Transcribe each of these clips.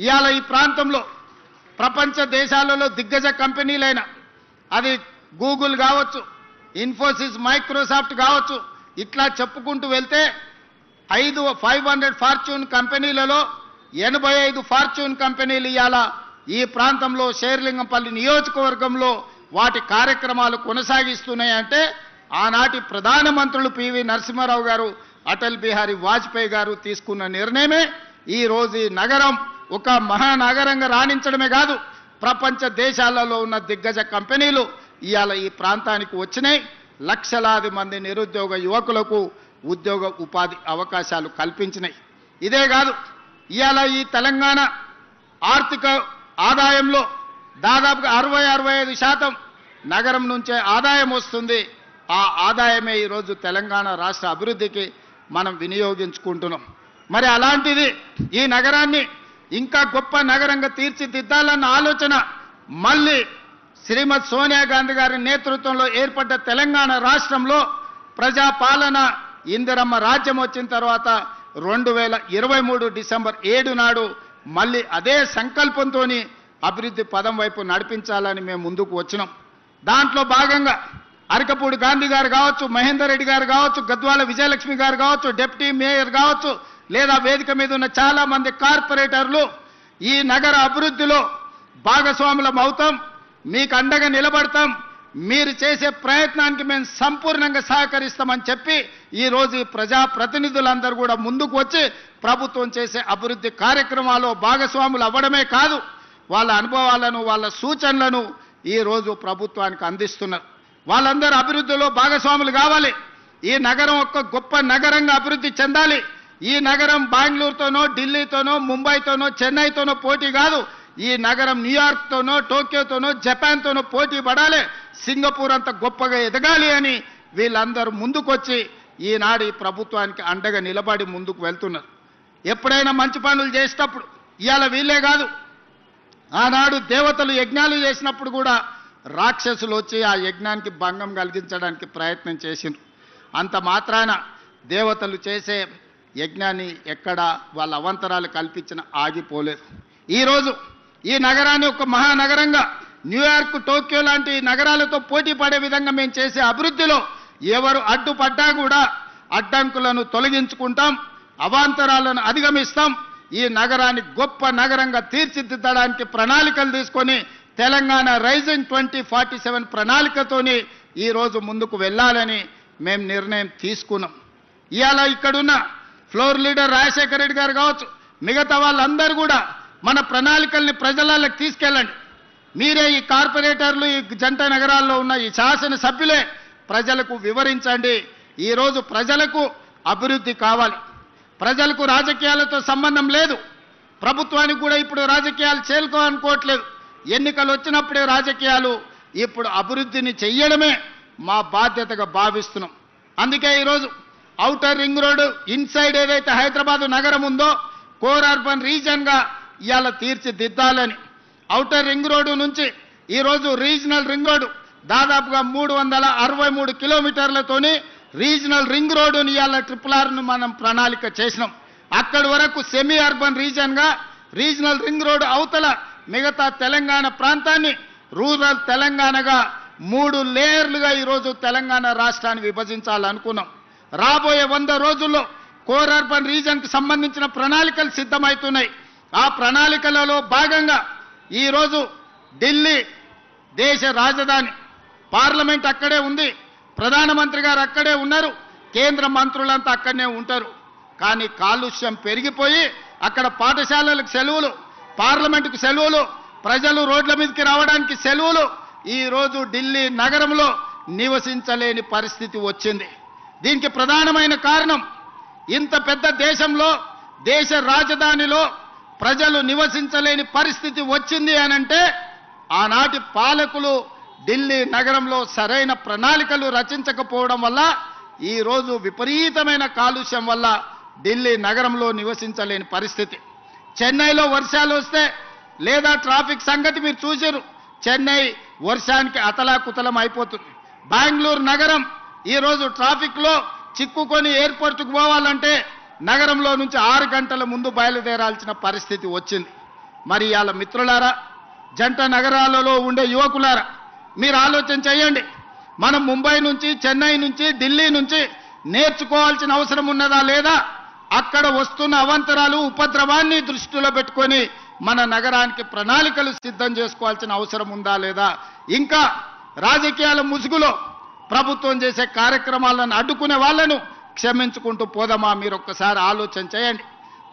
ఇవాళ ఈ ప్రాంతంలో ప్రపంచ దేశాలలో దిగ్గజ కంపెనీలైన అది గూగుల్ కావచ్చు, ఇన్ఫోసిస్, మైక్రోసాఫ్ట్ కావచ్చు, ఇట్లా చెప్పుకుంటూ వెళ్తే 500 ఫార్చ్యూన్ కంపెనీలలో 85 ఫార్చ్యూన్ కంపెనీలు ఇవాళ ఈ ప్రాంతంలో షేర్లింగంపల్లి నియోజకవర్గంలో వాటి కార్యక్రమాలు కొనసాగిస్తున్నాయంటే ఆనాటి ప్రధానమంత్రులు పివి నరసింహారావు గారు, అటల్ బిహారీ వాజ్పేయి గారు తీసుకున్న నిర్ణయమే ఈ రోజు ఈ నగరం ఒక మహానగరంగా రాణించడమే కాదు, ప్రపంచ దేశాలలో ఉన్న దిగ్గజ కంపెనీలు ఇవాళ ఈ ప్రాంతానికి వచ్చినాయి. లక్షలాది మంది నిరుద్యోగ యువకులకు ఉద్యోగ ఉపాధి అవకాశాలు కల్పించినాయి. ఇదే కాదు, ఇవాళ ఈ తెలంగాణ ఆర్థిక ఆదాయంలో దాదాపుగా 60-65% నగరం నుంచే ఆదాయం వస్తుంది. ఆ ఆదాయమే ఈరోజు తెలంగాణ రాష్ట్ర అభివృద్ధికి మనం వినియోగించుకుంటున్నాం. మరి అలాంటిది ఈ నగరాన్ని ఇంకా గొప్ప నగరంగా తీర్చిదిద్దాలన్న ఆలోచన మళ్ళీ శ్రీమతి సోనియా గాంధీ గారి నేతృత్వంలో ఏర్పడ్డ తెలంగాణ రాష్ట్రంలో ప్రజాపాలన ఇందిరమ్మ రాజ్యం వచ్చిన తర్వాత 2023 డిసెంబర్ 7 నాడు మళ్ళీ అదే సంకల్పంతో అభివృద్ధి పదం వైపు నడిపించాలని మేము ముందుకు వచ్చినాం. దాంట్లో భాగంగా అరకపూడి గాంధీ గారు కావచ్చు, మహేందర్ రెడ్డి గారు కావచ్చు, గద్వాల విజయలక్ష్మి గారు కావచ్చు, డిప్యూటీ మేయర్ కావచ్చు, లేదా వేదిక మీద ఉన్న చాలా మంది కార్పొరేటర్లు ఈ నగర అభివృద్ధిలో భాగస్వాములం అవుతాం, మీకు అండగా నిలబడతాం, మీరు చేసే ప్రయత్నానికి మేము సంపూర్ణంగా సహకరిస్తామని చెప్పి ఈరోజు ఈ ప్రజాప్రతినిధులందరూ కూడా ముందుకు వచ్చి ప్రభుత్వం చేసే అభివృద్ధి కార్యక్రమాల్లో భాగస్వాములు అవ్వడమే కాదు, వాళ్ళ అనుభవాలను వాళ్ళ సూచనలను ఈరోజు ప్రభుత్వానికి అందిస్తున్నారు. వాళ్ళందరూ అభివృద్ధిలో భాగస్వాములు కావాలి. ఈ నగరం ఒక గొప్ప నగరంగా అభివృద్ధి చెందాలి. ఈ నగరం బెంగళూరుతోనో, ఢిల్లీతోనో, ముంబైతోనో, చెన్నైతోనో పోటీ కాదు. ఈ నగరం న్యూయార్క్తోనో, టోక్యోతోనో, జపాన్తోనో పోటీ పడాలి. సింగపూర్ అంత గొప్పగా ఎదగాలి అని వీళ్ళందరూ ముందుకొచ్చి ఈనాడు ఈ ప్రభుత్వానికి అండగా నిలబడి ముందుకు వెళ్తున్నారు. ఎప్పుడైనా మంచి పనులు చేసేటప్పుడు ఇవాళ వీళ్ళే కాదు, ఆనాడు దేవతలు యజ్ఞాలు చేసినప్పుడు కూడా రాక్షసులు వచ్చి ఆ యజ్ఞానికి భంగం కలిగించడానికి ప్రయత్నం చేసిండ్రు. అంత మాత్రాన దేవతలు చేసే యజ్ఞాన్ని ఎక్కడ వాళ్ళ అవంతరాలు కల్పించిన ఆగిపోలేదు. ఈరోజు ఈ నగరాన్ని ఒక మహానగరంగా న్యూయార్క్, టోక్యో లాంటి నగరాలతో పోటీ పడే విధంగా మేము చేసే అభివృద్ధిలో ఎవరు అడ్డుపడ్డా కూడా అడ్డంకులను తొలగించుకుంటాం, అవాంతరాలను అధిగమిస్తాం. ఈ నగరాన్ని గొప్ప నగరంగా తీర్చిదిద్దడానికి ప్రణాళికలు తీసుకొని తెలంగాణ రైజింగ్ 2047 ప్రణాళికతోని ఈరోజు ముందుకు వెళ్ళాలని మేము నిర్ణయం తీసుకున్నాం. ఇవాళ ఇక్కడున్న ఫ్లోర్ లీడర్ రాజశేఖర రెడ్డి గారు కావచ్చు, మిగతా వాళ్ళందరూ కూడా మన ప్రణాళికల్ని ప్రజలకు తీసుకెళ్ళండి. మీరే ఈ కార్పొరేటర్లు, ఈ జంట నగరాల్లో ఉన్న ఈ శాసన సభ్యులే ప్రజలకు వివరించండి. ఈరోజు ప్రజలకు అభివృద్ధి కావాలి, ప్రజలకు రాజకీయాలతో సంబంధం లేదు. ప్రభుత్వానికి కూడా ఇప్పుడు రాజకీయాలు చేరుకోవాలనుకోవట్లేదు. ఎన్నికలు వచ్చినప్పుడే రాజకీయాలు, ఇప్పుడు అభివృద్ధిని చెయ్యడమే మా బాధ్యతగా భావిస్తున్నాం. అందుకే ఈరోజు ఔటర్ రింగ్ రోడ్డు ఇన్సైడ్ ఏదైతే హైదరాబాద్ నగరం ఉందో కోర్ అర్బన్ రీజన్గా ఇవాళ తీర్చిదిద్దాలని, ఔటర్ రింగ్ రోడ్డు నుంచి ఈరోజు రీజనల్ రింగ్ రోడ్డు దాదాపుగా 363 కిలోమీటర్లతోని రీజనల్ రింగ్ రోడ్డుని ఇవాళ RRRను మనం ప్రణాళిక చేసినాం. అక్కడి వరకు సెమీ అర్బన్ రీజన్గా రీజనల్ రింగ్ రోడ్డు అవతల మిగతా తెలంగాణ ప్రాంతాన్ని రూరల్ తెలంగాణగా 3 లేయర్లుగా ఈరోజు తెలంగాణ రాష్ట్రాన్ని విభజించాలనుకున్నాం. రాబోయే 100 రోజుల్లో కోర్ అర్బన్ రీజన్కి సంబంధించిన ప్రణాళికలు సిద్ధమవుతున్నాయి. ఆ ప్రణాళికలలో భాగంగా ఈరోజు ఢిల్లీ దేశ రాజధాని, పార్లమెంట్ అక్కడే ఉంది, ప్రధానమంత్రి గారు అక్కడే ఉన్నారు, కేంద్ర మంత్రులంతా అక్కడనే ఉంటారు. కానీ కాలుష్యం పెరిగిపోయి అక్కడ పాఠశాలలకు సెలవులు, పార్లమెంటుకు సెలవులు, ప్రజలు రోడ్ల మీదకి రావడానికి సెలవులు, ఈరోజు ఢిల్లీ నగరంలో నివసించలేని పరిస్థితి వచ్చింది. దీనికి ప్రధానమైన కారణం ఇంత పెద్ద దేశంలో, దేశ రాజధానిలో ప్రజలు నివసించలేని పరిస్థితి వచ్చింది అనంటే ఆనాటి పాలకులు ఢిల్లీ నగరంలో సరైన ప్రణాళికలు రచించకపోవడం వల్ల ఈరోజు విపరీతమైన కాలుష్యం వల్ల ఢిల్లీ నగరంలో నివసించలేని పరిస్థితి. చెన్నైలో వర్షాలు వస్తే లేదా ట్రాఫిక్ సంగతి మీరు చూసారు, చెన్నై వర్షానికి అతలాకుతలం అయిపోతుంది. బెంగళూరు నగరం ఈరోజు ట్రాఫిక్లో చిక్కుకొని ఎయిర్పోర్ట్కు పోవాలంటే నగరంలో నుంచి 6 గంటల ముందు బయలుదేరాల్సిన పరిస్థితి వచ్చింది. మరి ఇవాళ మిత్రులారా, జంట నగరాలలో ఉండే యువకులారా, మీరు ఆలోచన చేయండి. మనం ముంబై నుంచి, చెన్నై నుంచి, ఢిల్లీ నుంచి నేర్చుకోవాల్సిన అవసరం ఉన్నదా లేదా? అక్కడ వస్తున్న అవాంతరాలు, ఉపద్రవాన్ని దృష్టిలో పెట్టుకొని మన నగరానికి ప్రణాళికలు సిద్ధం చేసుకోవాల్సిన అవసరం ఉందా లేదా? ఇంకా రాజకీయాల ముసుగులో ప్రభుత్వం చేసే కార్యక్రమాలను అడ్డుకునే వాళ్ళను క్షమించుకుంటూ పోదామా? మీరు ఒక్కసారి ఆలోచన చేయండి.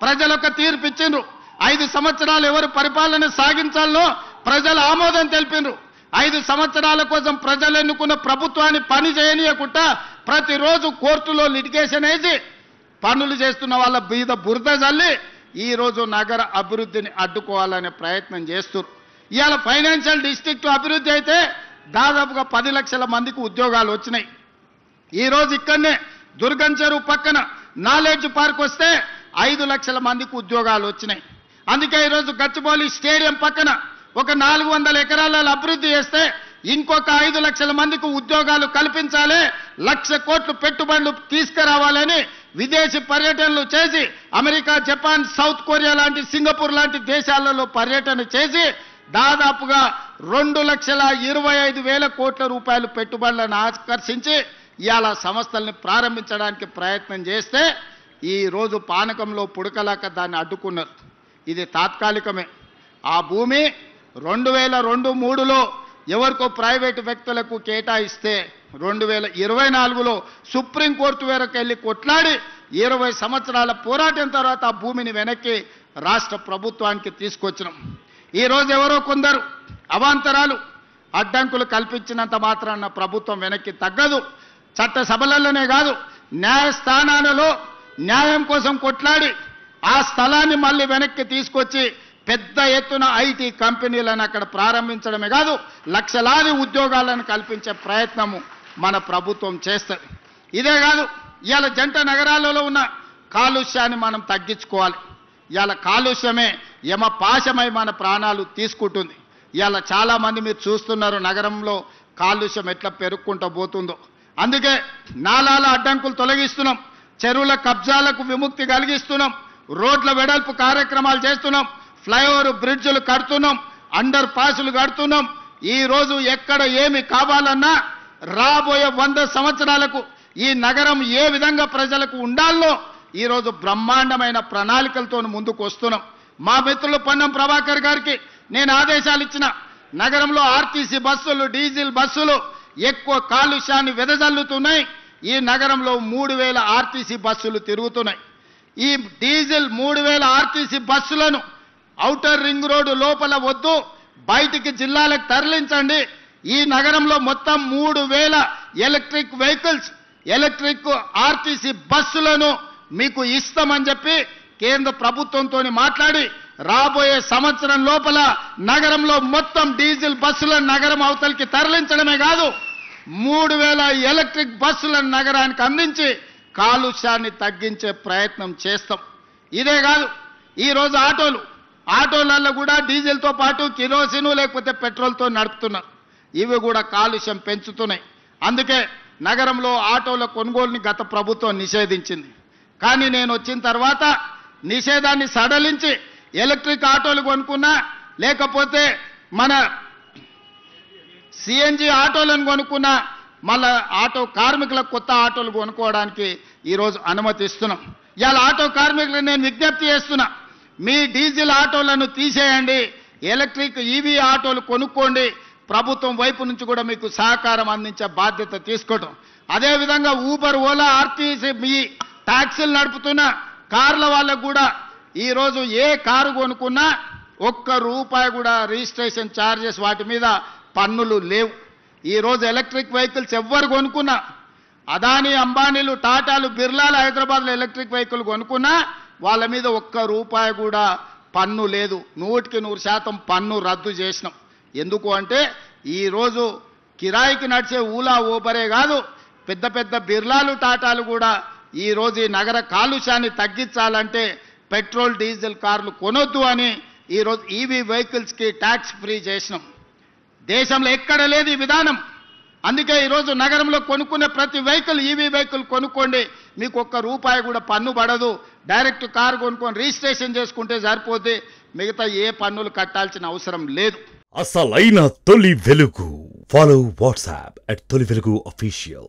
ప్రజలకు తీర్పు ఇచ్చిండ్రు. 5 సంవత్సరాలు ఎవరు పరిపాలన సాగించాలో ప్రజలు ఆమోదం తెలిపిండ్రు. 5 సంవత్సరాల కోసం ప్రజలు ఎన్నుకున్న ప్రభుత్వాన్ని పని చేయనీయకుండా ప్రతిరోజు కోర్టులో లిటిగేషన్ వేసి పనులు చేస్తున్న వాళ్ళ మీద బురద జల్లి ఈరోజు నగర అభివృద్ధిని అడ్డుకోవాలనే ప్రయత్నం చేస్తున్నారు. ఇవాళ ఫైనాన్షియల్ డిస్ట్రిక్ట్ అభివృద్ధి అయితే దాదాపుగా 10 లక్షల మందికి ఉద్యోగాలు వచ్చినాయి. ఈరోజు ఇక్కడనే దుర్గం చెరువు పక్కన నాలెడ్జ్ పార్క్ వస్తే 5 లక్షల మందికి ఉద్యోగాలు వచ్చినాయి. అందుకే ఈరోజు గచ్చిబౌలి స్టేడియం పక్కన ఒక 400 ఎకరాల అభివృద్ధి చేస్తే ఇంకొక 5 లక్షల మందికి ఉద్యోగాలు కల్పించాలి, 1,00,000 కోట్లు పెట్టుబడులు తీసుకురావాలని విదేశీ పర్యటనలు చేసి అమెరికా, జపాన్, సౌత్ కొరియా లాంటి, సింగపూర్ లాంటి దేశాలలో పర్యటన చేసి దాదాపుగా 2,25,000 కోట్ల రూపాయలు పెట్టుబడులను ఆకర్షించి ఇవాళ సంస్థల్ని ప్రారంభించడానికి ప్రయత్నం చేస్తే ఈ రోజు పానకంలో పుడకలాక దాన్ని అడ్డుకున్నారు. ఇది తాత్కాలికమే. ఆ భూమి 2002-03లో ఎవరికో ప్రైవేటు వ్యక్తులకు కేటాయిస్తే 2024లో సుప్రీంకోర్టు వరకు వెళ్ళి కొట్లాడి 20 సంవత్సరాల పోరాటం తర్వాత ఆ భూమిని వెనక్కి రాష్ట్ర ప్రభుత్వానికి తీసుకొచ్చినాం. ఈరోజు ఎవరో కొందరు అవాంతరాలు, అడ్డంకులు కల్పించినంత మాత్రాన ప్రభుత్వం వెనక్కి తగ్గదు. చట్ట సభలలోనే కాదు, న్యాయస్థానాలలో న్యాయం కోసం కొట్లాడి ఆ స్థలాన్ని మళ్ళీ వెనక్కి తీసుకొచ్చి పెద్ద ఎత్తున ఐటీ కంపెనీలను అక్కడ ప్రారంభించడమే కాదు, లక్షలాది ఉద్యోగాలను కల్పించే ప్రయత్నము మన ప్రభుత్వం చేస్తుంది. ఇదే కాదు, ఇవాళ జంట నగరాలలో ఉన్న కాలుష్యాన్ని మనం తగ్గించుకోవాలి. ఇవాళ కాలుష్యమే యమపాశమై మన ప్రాణాలు తీసుకుంటుంది. ఇవాళ చాలామంది మీరు చూస్తున్నారు నగరంలో కాలుష్యం ఎట్లా పెరుక్కుంటూ పోతుందో. అందుకే నాలాల అడ్డంకులు తొలగిస్తున్నాం, చెరువుల కబ్జాలకు విముక్తి కలిగిస్తున్నాం, రోడ్ల వెడల్పు కార్యక్రమాలు చేస్తున్నాం, ఫ్లైఓవర్ బ్రిడ్జ్లు కడుతున్నాం, అండర్ పాసులు కడుతున్నాం. ఈ రోజు ఎక్కడ ఏమి కావాలన్నా రాబోయే 100 సంవత్సరాలకు ఈ నగరం ఏ విధంగా ప్రజలకు ఉండాలో ఈరోజు బ్రహ్మాండమైన ప్రణాళికలతో ముందుకు వస్తున్నాం. మా మిత్రులు పొన్నం ప్రభాకర్ గారికి నేను ఆదేశాలు ఇచ్చిన, నగరంలో ఆర్టీసీ బస్సులు, డీజిల్ బస్సులు ఎక్కువ కాలుష్యాన్ని వెదజల్లుతున్నాయి. ఈ నగరంలో 3,000 ఆర్టీసీ బస్సులు తిరుగుతున్నాయి. ఈ డీజిల్ 3,000 ఆర్టీసీ బస్సులను ఔటర్ రింగ్ రోడ్డు లోపల వద్దు, బయటికి జిల్లాలకు తరలించండి. ఈ నగరంలో మొత్తం 3,000 ఎలక్ట్రిక్ వెహికల్స్, ఎలక్ట్రిక్ ఆర్టీసీ బస్సులను మీకు ఇస్తామని చెప్పి కేంద్ర ప్రభుత్వంతో మాట్లాడి రాబోయే సంవత్సరం లోపల నగరంలో మొత్తం డీజిల్ బస్సులను నగరం అవతలికి తరలించడమే కాదు, 3,000 ఎలక్ట్రిక్ బస్సులను నగరానికి అందించి కాలుష్యాన్ని తగ్గించే ప్రయత్నం చేస్తాం. ఇదే కాదు, ఈరోజు ఆటోలలో కూడా డీజిల్తో పాటు కిరోసిన్ లేకపోతే పెట్రోల్తో నడుపుతున్నారు. ఇవి కూడా కాలుష్యం పెంచుతున్నాయి. అందుకే నగరంలో ఆటోల కొనుగోలుని గత ప్రభుత్వం నిషేధించింది. కానీ నేను వచ్చిన తర్వాత నిషేధాన్ని సడలించి ఎలక్ట్రిక్ ఆటోలు కొనుక్కున్నా, లేకపోతే మన సిఎన్జి ఆటోలను కొనుక్కున్నా, మళ్ళా ఆటో కార్మికులకు కొత్త ఆటోలు కొనుక్కోవడానికి ఈరోజు అనుమతిస్తున్నాం. ఇవాళ ఆటో కార్మికులకు నేను విజ్ఞప్తి చేస్తున్నా, మీ డీజిల్ ఆటోలను తీసేయండి, ఎలక్ట్రిక్ ఈవీ ఆటోలు కొనుక్కోండి. ప్రభుత్వం వైపు నుంచి కూడా మీకు సహకారం అందించే బాధ్యత తీసుకోవటం. అదేవిధంగా ఊబర్, ఓలా, ఆర్టీసీ మీ ట్యాక్సీలు నడుపుతున్న కార్ల వాళ్ళకు కూడా ఈరోజు ఏ కారు కొనుక్కున్నా ₹1 కూడా రిజిస్ట్రేషన్ ఛార్జెస్ వాటి మీద పన్నులు లేవు. ఈరోజు ఎలక్ట్రిక్ వెహికల్స్ ఎవ్వరు కొనుక్కున్నా, అదానీ, అంబానీలు, టాటాలు, బిర్లాలు హైదరాబాద్లో ఎలక్ట్రిక్ వెహికల్ కొనుక్కున్నా వాళ్ళ మీద ₹1 కూడా పన్ను లేదు. 100% పన్ను రద్దు చేసినాం. ఎందుకు అంటే ఈరోజు కిరాయికి నడిచే ఊలా, ఊబరే కాదు, పెద్ద పెద్ద బిర్లాలు, టాటాలు కూడా ఈరోజు ఈ నగర కాలుష్యాన్ని తగ్గించాలంటే పెట్రోల్, డీజిల్ కార్లు కొనొద్దు అని ఈరోజు ఈవీ వెహికల్స్కి ట్యాక్స్ ఫ్రీ చేసినాం. దేశంలో ఎక్కడ లేదు ఈ విధానం. అందుకే ఈరోజు నగరంలో కొనుక్కునే ప్రతి వెహికల్, ఈవీ వెహికల్ కొనుక్కోండి, మీకు ₹1 కూడా పన్ను పడదు. డైరెక్ట్ కారు కొనుక్కొని రిజిస్ట్రేషన్ చేసుకుంటే సరిపోతే మిగతా ఏ పన్నులు కట్టాల్సిన అవసరం లేదు. అసలైన తొలి వెలుగు. ఫాలో వాట్సాప్ @తొలి వెలుగు official.